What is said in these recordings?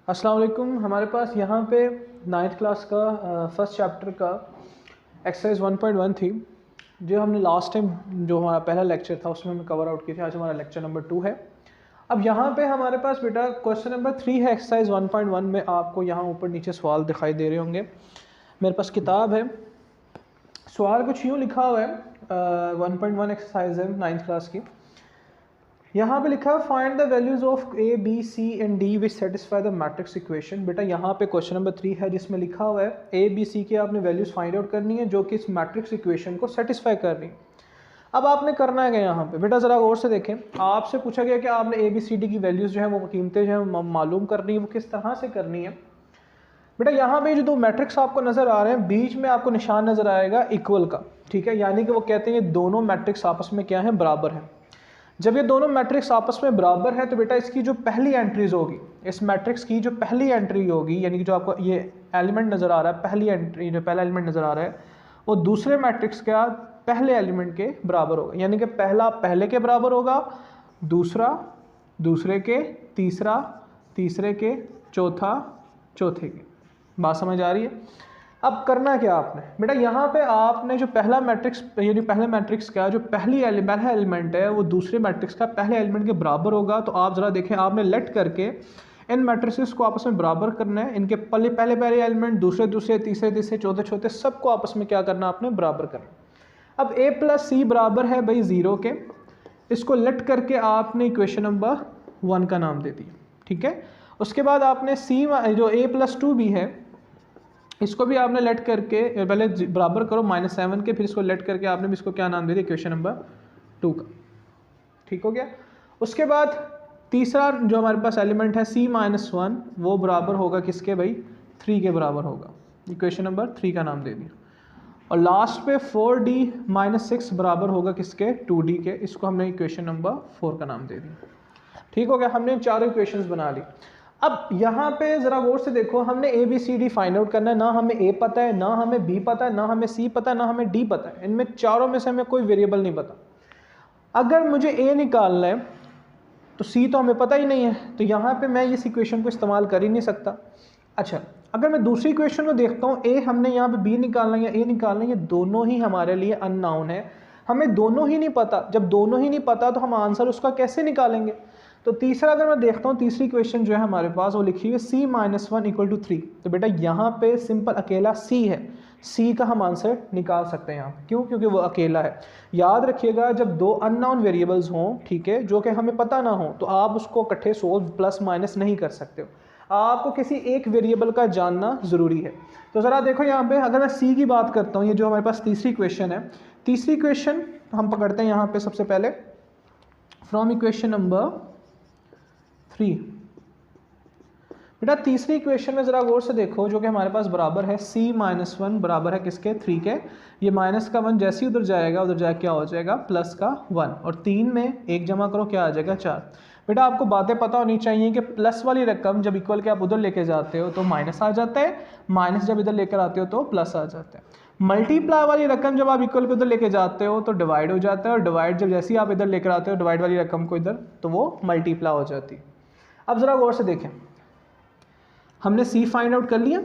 अस्सलाम वालेकुम। हमारे पास यहाँ पे 9th क्लास का फर्स्ट चैप्टर का एक्सरसाइज 1.1 थी, जो हमने लास्ट टाइम जो हमारा पहला लेक्चर था उसमें हमने कवर आउट की थी। आज हमारा लेक्चर नंबर 2 है। अब यहाँ पे हमारे पास बेटा क्वेश्चन नंबर 3 है एक्सरसाइज 1.1 में। आपको यहाँ ऊपर नीचे सवाल दिखाई दे रहे होंगे। मेरे पास किताब है, सवाल कुछ यूँ लिखा हुआ है। 1.1 एक्सरसाइज है 9th क्लास की। यहाँ पे लिखा है find the values of A B C and D which satisfy the matrix equation. बेटा यहाँ पे क्वेश्चन नंबर 3 है जिसमें लिखा हुआ है ए बी सी की आपने वैल्यूज फाइंड आउट करनी है जो कि इस मैट्रिक्स इक्वेशन को सेटिस्फाई कर रही है। अब आपने करना है क्या यहाँ पे बेटा, ज़रा गौर से देखें। आपसे पूछा गया कि आपने ए बी सी डी की वैल्यूज़ जो है वो कीमतें जो है मालूम करनी है, वो किस तरह से करनी है। बेटा यहाँ पे जो दो मैट्रिक्स आपको नज़र आ रहे हैं, बीच में आपको निशान नज़र आएगा इक्वल का, ठीक है। यानी कि वो कहते हैं ये दोनों मैट्रिक्स आपस में क्या है, बराबर है। जब ये दोनों मैट्रिक्स आपस में बराबर है तो बेटा इसकी जो पहली एंट्रीज होगी, इस मैट्रिक्स की जो पहली एंट्री होगी, यानी कि जो आपको ये एलिमेंट नज़र आ रहा है, पहली एंट्री जो पहला एलिमेंट नज़र आ रहा है वो दूसरे मैट्रिक्स का पहले एलिमेंट के बराबर होगा। यानी कि पहला पहले के बराबर होगा, दूसरा दूसरे के, तीसरा तीसरे के, चौथा चौथे के। बात समझ आ रही है। अब करना क्या आपने बेटा, यहाँ पे आपने जो पहला मैट्रिक्स, ये जो पहले मैट्रिक्स का जो पहला एलिमेंट है वो दूसरे मैट्रिक्स का पहले एलिमेंट के बराबर होगा। तो आप ज़रा देखें, आपने लेट करके इन मैट्रिक्स को आपस में बराबर करना है। इनके पहले पहले एलिमेंट, दूसरे दूसरे, तीसरे तीसरे, चौथे चौथे, सबको आपस में क्या करना, आपने बराबर करना। अब a प्लस सी बराबर है भाई 0 के। इसको लेट करके आपने इक्वेशन नंबर 1 का नाम दे दिया, ठीक है। उसके बाद आपने सी जो a प्लस 2 भी है, इसको भी आपने लेट करके पहले बराबर करो -7 के, फिर इसको लेट करके आपने भी इसको क्या नाम दे दिया, इक्वेशन नंबर 2 का। ठीक हो गया। उसके बाद तीसरा जो हमारे पास एलिमेंट है c-1, वो बराबर होगा किसके भाई, 3 के बराबर होगा। इक्वेशन नंबर 3 का नाम दे दिया। और लास्ट पे 4d-6 बराबर होगा किसके, 2d के। इसको हमने इक्वेशन नंबर 4 का नाम दे दिया। ठीक हो गया, हमने चारों इक्वेशंस बना ली। अब यहाँ पे ज़रा गौर से देखो, हमने A B C D find out करना है। ना हमें ए पता है, ना हमें बी पता है, ना हमें सी पता है, ना हमें डी पता है। इनमें चारों में से हमें कोई वेरिएबल नहीं पता। अगर मुझे ए निकालना है तो सी तो हमें पता ही नहीं है, तो यहाँ पे मैं इस इक्वेशन को इस्तेमाल कर ही नहीं सकता। अच्छा, अगर मैं दूसरी इक्वेशन में देखता हूँ, ए हमने यहाँ पे बी निकालना है या ए निकालना है, ये दोनों ही हमारे लिए अननोन है। हमें दोनों ही नहीं पता। जब दोनों ही नहीं पता तो हम आंसर उसका कैसे निकालेंगे। तो तीसरा अगर मैं देखता हूँ, तीसरी इक्वेशन जो है हमारे पास वो लिखी हुई है c-1 = 3। तो बेटा यहाँ पे सिंपल अकेला c है, c का हम आंसर निकाल सकते हैं यहाँ पे। क्यों? क्योंकि वो अकेला है। याद रखिएगा, जब दो अननोन वेरिएबल्स हों, ठीक है, जो कि हमें पता ना हो, तो आप उसको इकट्ठे सोल्व प्लस माइनस नहीं कर सकते हो। आपको किसी एक वेरिएबल का जानना ज़रूरी है। तो ज़रा देखो यहाँ पे, अगर मैं c की बात करता हूँ, ये जो हमारे पास तीसरी इक्वेशन है, तीसरी इक्वेशन हम पकड़ते हैं यहाँ पे सबसे पहले फ्रॉम इक्वेशन नंबर 3। बेटा तीसरी इक्वेशन में ज़रा गौर से देखो, जो कि हमारे पास बराबर है c-1 बराबर है किसके, 3 के। ये माइनस का 1 जैसे ही उधर जाएगा, उधर जाके क्या हो जाएगा, प्लस का 1। और 3 में 1 जमा करो, क्या आ जाएगा, 4। बेटा आपको बातें पता होनी चाहिए कि प्लस वाली रकम जब इक्वल के आप उधर लेके जाते हो तो माइनस आ जाता है, माइनस जब इधर लेकर आते हो तो प्लस आ जाता है। मल्टीप्लाई वाली रकम जब आप इक्वल के उधर लेके जाते हो तो डिवाइड हो जाता है, और डिवाइड जब जैसे ही आप इधर लेकर आते हो डिवाइड वाली रकम को इधर, तो वो मल्टीप्लाई हो जाती है। अब ज़रा गौर से देखें, हमने c फाइंड आउट कर लिया।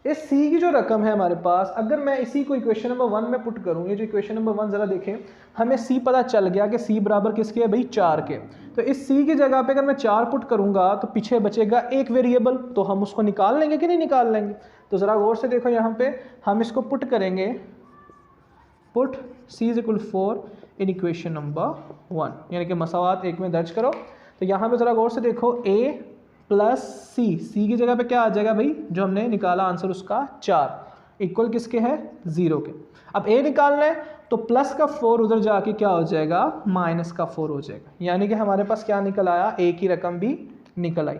इस c की जो रकम है हमारे पास, अगर मैं इसी को इक्वेशन नंबर 1 में पुट करूं, ये जो इक्वेशन नंबर 1 ज़रा देखें, हमें c पता चल गया कि c बराबर किसके है भाई, 4 के। तो इस c की जगह पे अगर मैं 4 पुट करूंगा तो पीछे बचेगा एक वेरिएबल, तो हम उसको निकाल लेंगे कि नहीं निकाल लेंगे। तो ज़रा गौर से देखो, यहाँ पे हम इसको पुट करेंगे, put c = 4 in equation number 1, यानी कि मसावात एक में दर्ज करो। तो यहाँ पे ज़रा गौर से देखो, a प्लस c की जगह पे क्या आ जाएगा भाई, जो हमने निकाला आंसर उसका 4, इक्वल किसके है, 0 के। अब a निकालना है तो प्लस का 4 उधर जाके क्या हो जाएगा, माइनस का 4 हो जाएगा। यानी कि हमारे पास क्या निकल आया, a की रकम भी निकल आई।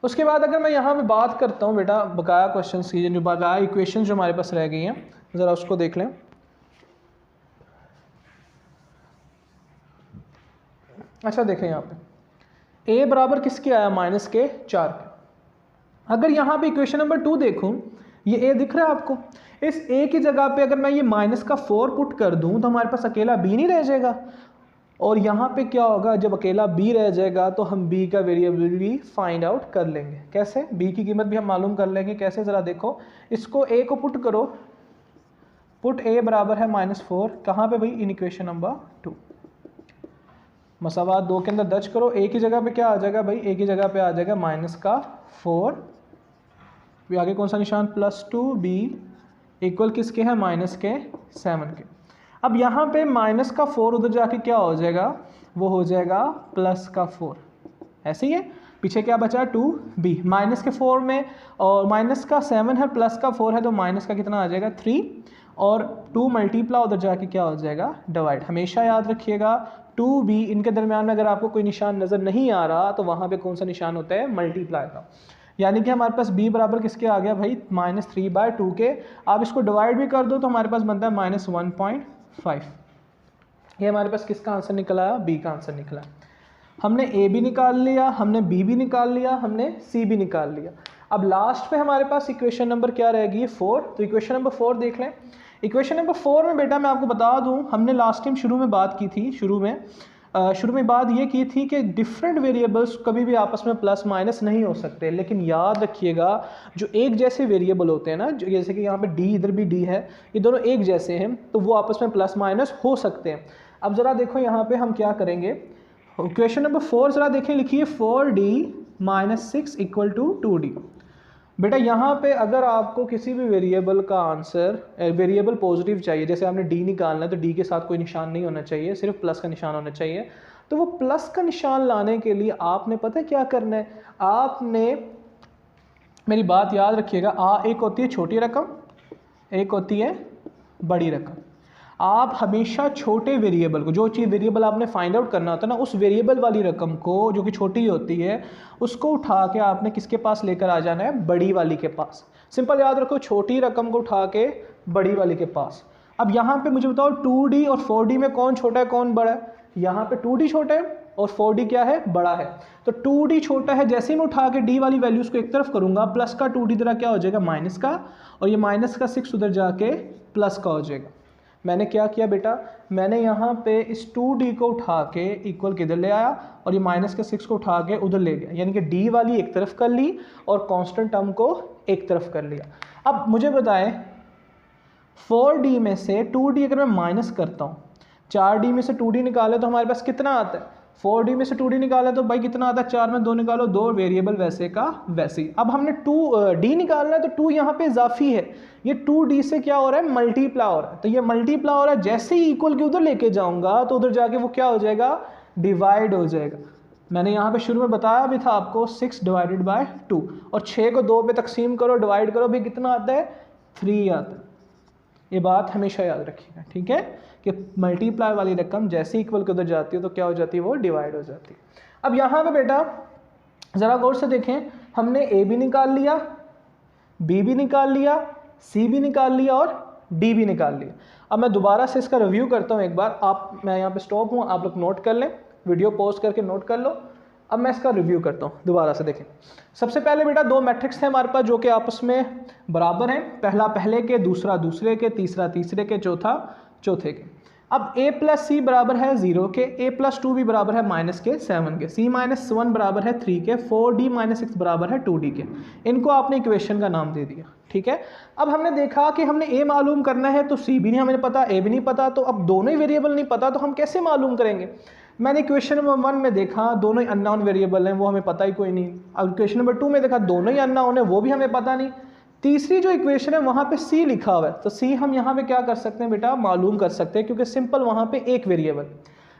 उसके बाद अगर मैं यहाँ पे बात करता हूँ बेटा बकाया क्वेश्चन की, जो बकाया इक्वेशन जो हमारे पास रह गई हैं, ज़रा उसको देख लें। अच्छा देखें, यहाँ पे a बराबर किसके आया, -4 के। अगर यहाँ पे इक्वेशन नंबर 2 देखूँ, ये a दिख रहा है आपको, इस a की जगह पे अगर मैं ये -4 पुट कर दूँ तो हमारे पास अकेला b नहीं रह जाएगा। और यहाँ पे क्या होगा, जब अकेला b रह जाएगा तो हम b का वेरिएबल भी फाइंड आउट कर लेंगे। कैसे? b की कीमत भी हम मालूम कर लेंगे। कैसे? ज़रा देखो, इसको a को पुट करो, पुट a बराबर है -4, कहाँ पे भाई? In equation number 2। मसावात 2 के अंदर दर्ज करो, a की जगह पे क्या आ जाएगा भाई? a की जगह पे आ जाएगा -4, भी आगे कौन सा निशान? +2b इक्वल किसके हैं? -7 के। अब यहाँ पे -4 उधर जाके क्या हो जाएगा? वो हो जाएगा +4। ऐसे ही है, पीछे क्या बचा? 2b, -4 में और -7 है, +4 है, तो माइनस का कितना आ जाएगा? 3, और 2 मल्टीप्लाई उधर जाके क्या हो जाएगा? डिवाइड। हमेशा याद रखिएगा 2b, इनके दरमियान में अगर आपको कोई निशान नज़र नहीं आ रहा तो वहाँ पे कौन सा निशान होता है? मल्टीप्लाई का। यानी कि हमारे पास b बराबर किसके आ गया भाई? -3/2 के। आप इसको डिवाइड भी कर दो तो हमारे पास बनता है -1.5। ये हमारे पास किसका आंसर निकला है? b का आंसर निकला। हमने a भी निकाल लिया, हमने b भी निकाल लिया, हमने c भी निकाल लिया। अब लास्ट में हमारे पास इक्वेशन नंबर क्या रहेगी? 4। तो इक्वेशन नंबर 4 देख लें। इक्वेशन नंबर 4 में बेटा मैं आपको बता दूं, हमने लास्ट टाइम शुरू में बात की थी, शुरू में बात ये की थी कि डिफरेंट वेरिएबल्स कभी भी आपस में प्लस माइनस नहीं हो सकते। लेकिन याद रखिएगा, जो एक जैसे वेरिएबल होते हैं ना, जैसे कि यहाँ पे d, इधर भी d है, ये दोनों एक जैसे हैं, तो वो आपस में प्लस माइनस हो सकते हैं। अब ज़रा देखो यहाँ पे हम क्या करेंगे। इक्वेशन नंबर 4 ज़रा देखें, लिखिए 4d - 6 = 2d। बेटा यहाँ पे अगर आपको किसी भी वेरिएबल का आंसर, वेरिएबल पॉजिटिव चाहिए, जैसे आपने d निकालना है तो d के साथ कोई निशान नहीं होना चाहिए, सिर्फ प्लस का निशान होना चाहिए। तो वो प्लस का निशान लाने के लिए आपने पता है क्या करना है? आपने, मेरी बात याद रखिएगा, एक होती है छोटी रकम, एक होती है बड़ी रकम। आप हमेशा छोटे वेरिएबल को, जो चीज़ वेरिएबल आपने फाइंड आउट करना होता है ना, उस वेरिएबल वाली रकम को जो कि छोटी होती है, उसको उठा के आपने किसके पास लेकर आ जाना है? बड़ी वाली के पास। सिंपल याद रखो, छोटी रकम को उठा के बड़ी वाली के पास। अब यहाँ पे मुझे बताओ 2d और 4d में कौन छोटा है कौन बड़ा है? यहाँ पे 2d छोटा है और 4d क्या है? बड़ा है। तो 2d छोटा है, जैसे ही मैं उठा के d वाली वैल्यूज़ को एक तरफ करूँगा, प्लस का 2d तरह क्या हो जाएगा? माइनस का, और ये माइनस का 6 उधर जाके प्लस का हो जाएगा। मैंने क्या किया बेटा? मैंने यहाँ पे इस 2d को उठा के इक्वल किधर ले आया, और ये माइनस के 6 को उठा के उधर ले गया, यानी कि d वाली एक तरफ कर ली और कांस्टेंट टर्म को एक तरफ कर लिया। अब मुझे बताएं, 4d में से 2d अगर मैं माइनस करता हूँ, 4d में से 2d निकाले तो हमारे पास कितना आता है? 4d में से 2d निकाले तो भाई कितना आता है? 4 में 2 निकालो, 2 वेरिएबल वैसे का वैसे ही। अब हमने 2d निकालना है तो 2 यहाँ पे इजाफी है, ये 2d से क्या हो रहा है? मल्टीप्लाई हो रहा है। तो ये मल्टीप्लाई हो रहा है, जैसे ही इक्वल के उधर लेके जाऊंगा तो उधर जाके वो क्या हो जाएगा? डिवाइड हो जाएगा। मैंने यहाँ पे शुरू में बताया भी था आपको, 6 / 2, और 6 को 2 पे तकसीम करो, डिवाइड करो, भी कितना आता है? 3 आता है। ये बात हमेशा याद रखिएगा, ठीक है, कि मल्टीप्लाई वाली रकम जैसे इक्वल के उधर जाती है तो क्या हो जाती है? वो डिवाइड हो जाती है। अब यहाँ पे बेटा ज़रा गौर से देखें, हमने a भी निकाल लिया, b भी निकाल लिया, c भी निकाल लिया और d भी निकाल लिया। अब मैं दोबारा से इसका रिव्यू करता हूँ एक बार। मैं यहाँ पे स्टॉप हूँ, आप लोग नोट कर लें, वीडियो पॉज करके नोट कर लो। अब मैं इसका रिव्यू करता हूँ, दोबारा से देखें। सबसे पहले बेटा 2 मैट्रिक्स थे हमारे पास जो कि आपस में बराबर हैं, पहला पहले के, दूसरा दूसरे के, तीसरा तीसरे के, चौथा चौथे के। अब a + c बराबर है 0 के, a + 2b बराबर है -7 के, c - 1 बराबर है 3 के, 4d - 6 बराबर है 2d के। इनको आपने इक्वेशन का नाम दे दिया, ठीक है। अब हमने देखा कि हमने a मालूम करना है, तो c भी नहीं हमें पता, a भी नहीं पता, तो अब दोनों ही वेरिएबल नहीं पता, तो हम कैसे मालूम करेंगे? मैंने इक्वेशन नंबर 1 में देखा दोनों ही अननोन वेरिएबल हैं, वो हमें पता ही कोई नहीं। अब इक्वेशन नंबर 2 में देखा दोनों ही अननोन है, वो भी हमें पता नहीं। तीसरी जो इक्वेशन है वहाँ पे c लिखा हुआ है, तो c हम यहाँ पे क्या कर सकते हैं बेटा? मालूम कर सकते हैं, क्योंकि सिंपल वहाँ पे एक वेरिएबल,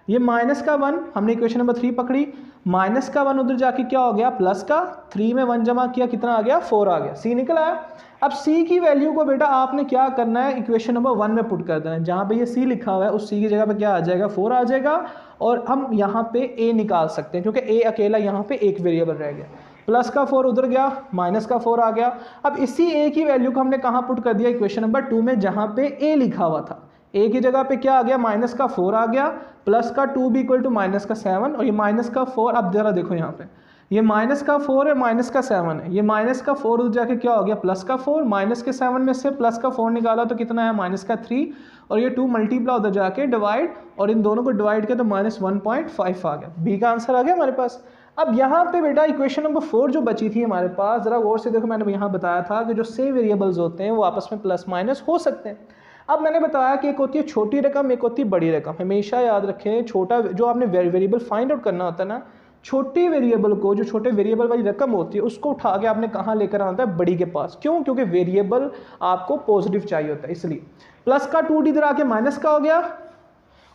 ये -1 हमने इक्वेशन नंबर 3 पकड़ी, -1 उधर जाके क्या हो गया? प्लस का, 3 में 1 जमा किया, कितना आ गया? 4 आ गया, c निकल आया। अब c की वैल्यू को बेटा आपने क्या करना है? इक्वेशन नंबर 1 में पुट कर देना है। जहाँ पे ये c लिखा हुआ है उस c की जगह पे क्या आ जाएगा? 4 आ जाएगा, और हम यहाँ पे a निकाल सकते हैं, क्योंकि a अकेला यहाँ पे एक वेरिएबल रह गया। प्लस का 4 उधर गया, माइनस का 4 आ गया। अब इसी a की वैल्यू को हमने कहाँ पुट कर दिया? इक्वेशन नंबर 2 में, जहाँ पे a लिखा हुआ था। a की जगह पे क्या आ गया? -4 आ गया, प्लस का 2b = -7, और ये -4। अब जरा देखो यहाँ पे ये माइनस का 4 है, माइनस का 7 है, ये माइनस का 4 उधर जाके क्या हो गया प्लस का 4, माइनस के 7 में से प्लस का 4 निकाला तो कितना है माइनस का 3, और ये 2 मल्टीप्लाई उधर जाके डिवाइड, और इन दोनों को डिवाइड किया तो माइनस 1.5 आ गया। बी का आंसर आ गया हमारे पास। अब यहाँ पे बेटा इक्वेशन नंबर 4 जो बची थी हमारे पास, ज़रा गौर से देखो, मैंने यहाँ बताया था कि जो सेम वेरिएबल्स होते हैं वो आपस में प्लस माइनस हो सकते हैं। अब मैंने बताया कि एक होती है छोटी रकम, एक होती है बड़ी रकम। हमेशा याद रखें, छोटा जो आपने वेरिएबल फाइंड आउट करना होता है ना, छोटी वेरिएबल को, जो छोटे वेरिएबल वाली रकम होती है उसको उठा के आपने कहाँ लेकर आना है, बड़ी के पास। क्यों? क्योंकि वेरिएबल आपको पॉजिटिव चाहिए होता है, इसलिए। प्लस का 2d इधर आके माइनस का हो गया,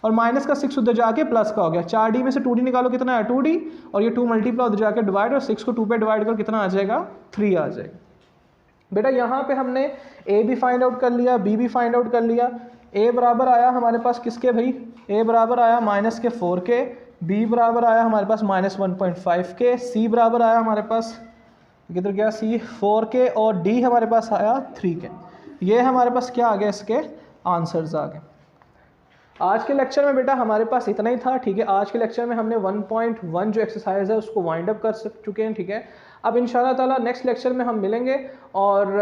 और माइनस का 6 उधर जाके प्लस का हो गया। 4d में से 2d निकालो कितना है 2d, और ये 2 मल्टीप्लाई उधर जाके डिवाइड, और 6 को 2 पे डिवाइड कर कितना आ जाएगा 3 आ जाएगा। बेटा यहाँ पे हमने a भी फाइंड आउट कर लिया, b भी फाइंड आउट कर लिया। a बराबर आया हमारे पास किसके भाई, a बराबर आया माइनस के 4 के, b बराबर आया हमारे पास माइनस 1.5 के, c बराबर आया हमारे पास किधर गया c 4 के, और d हमारे पास आया 3 के। ये हमारे पास क्या आ गया, इसके आंसर्स आ गए। आज के लेक्चर में बेटा हमारे पास इतना ही था, ठीक है। आज के लेक्चर में हमने 1.1 जो एक्सरसाइज है उसको वाइंड अप कर चुके हैं, ठीक है। अब इंशाल्लाह ताला नेक्स्ट लेक्चर में हम मिलेंगे, और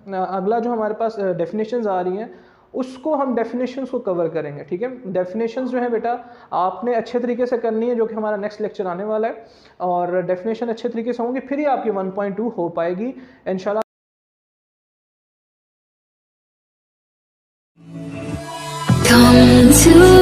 अगला जो हमारे पास डेफिनेशंस आ रही हैं उसको हम डेफिनेशंस को कवर करेंगे, ठीक है। डेफिनेशंस जो है बेटा आपने अच्छे तरीके से करनी है, जो कि हमारा नेक्स्ट लेक्चर आने वाला है, और डेफिनेशन अच्छे तरीके से होंगी, फिर ही आपकी 1.2 हो पाएगी इंशाल्लाह। Come to